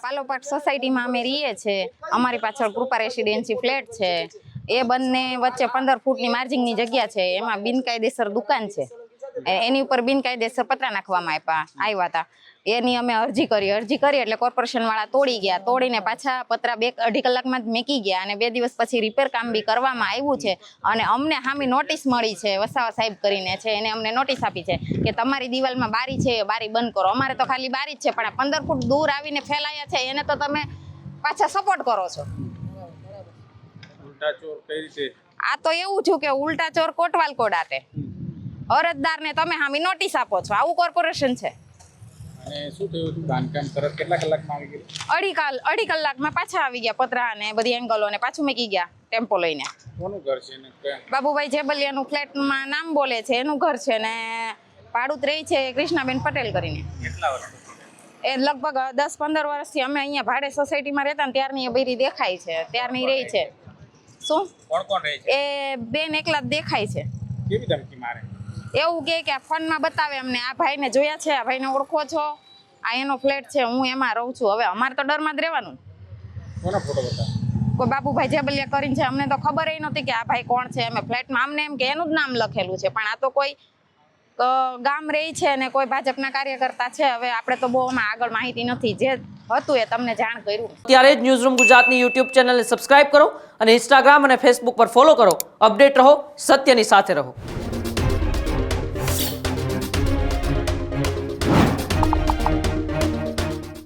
પાલોપાટ સોસાયટીમાં અમે રહીએ છીએ. અમારી પાછળ કૃપા રેસિડેન્સી ફ્લેટ છે. એ બંને વચ્ચે 15 ફૂટની માર્જિંગની જગ્યા છે. એમાં બિનકાયદેસર દુકાન છે. એની ઉપર બિનકાયદેસર પતરા નાખવામાં આવ્યા હતા. એની અમે અરજી કરી એટલે કોર્પોરેશન વાળા તોડી ગયા. તોડીને પાછા પતરા 2-2.5 કલાકમાં જ મેકી ગયા અને 2 દિવસ પછી રિપેર કામ બી કરવામાં આવ્યું છે. અને અમને સામી નોટિસ મળી છે, વસાવા સાહેબ કરીને છે, એને અમને નોટિસ આપી છે કે તમારી દિવાલમાં બારી છે, બારી બંધ કરો. અમારે તો ખાલી બારી જ છે, પણ 15 ફૂટ દૂર આવીને ફેલાયા છે એને તો તમે પાછા સપોર્ટ કરો છો. આ તો એવું છું કે ઉલટા ચોર કોટવાલ કોડાતે. અરજદારને તમે સામી નોટિસ આપો છો. આવું કોર્પોરેશન છે. અને શું થયું હતું બાંધકામ તરત કેટલા કલાકમાં આવી ગયું? અઢી કલાકમાં પાછા આવી ગયા પતરા અને બધી એંગલો ને પાછું મૂકી ગયા ટેમ્પો લઈને. કોનું ઘર છે ને? બાબુભાઈ જેબલિયાનું ફ્લેટમાં નામ બોલે છે, એનું ઘર છે ને ભાડુત રહી છે કૃષ્ણાબેન પટેલ કરીને. કેટલા વર્ષ? એ લગભગ 10-15 વર્ષથી અમે અહીંયા ભાડે સોસાયટીમાં રહેતા ને ત્યારની એ બૈરી દેખાય છે, ત્યારની રહી છે. શું કોણ રહે છે? એ બેન એકલા જ દેખાય છે. કેવી ધમકી મારે? એવું કે આ ફોનમાં બતાવે અમને, આ ભાઈને જોયા છે, આ ભાઈને ઓળખો છો, આ એનો ફ્લેટ છે, હું એમાં રહું છું. હવે અમારે તો ડરમાં જ રહેવાનું. કોનો ફોટો બતાવે? કોઈ બાબુભાઈ જેબલિયા કરીને છે. અમને તો ખબર ય નહોતી કે આ ભાઈ કોણ છે. અમે ફ્લેટમાં અમને એમ કે એનું જ નામ લખેલું છે, પણ આ તો કોઈ ગામ રહી છે અને કોઈ ભાજપના કાર્યકર્તા છે. હવે આપણે તો બહુ આમાં આગળ માહિતી નથી. જે હતું એ તમને જાણ કર્યું. ત્યારે જ ન્યૂઝરૂમ ગુજરાતની યુટ્યુબ ચેનલને સબસ્ક્રાઇબ કરો અને ઇન્સ્ટાગ્રામ અને ફેસબુક પર ફોલો કરો. અપડેટ રહો, સત્યની સાથે રહો.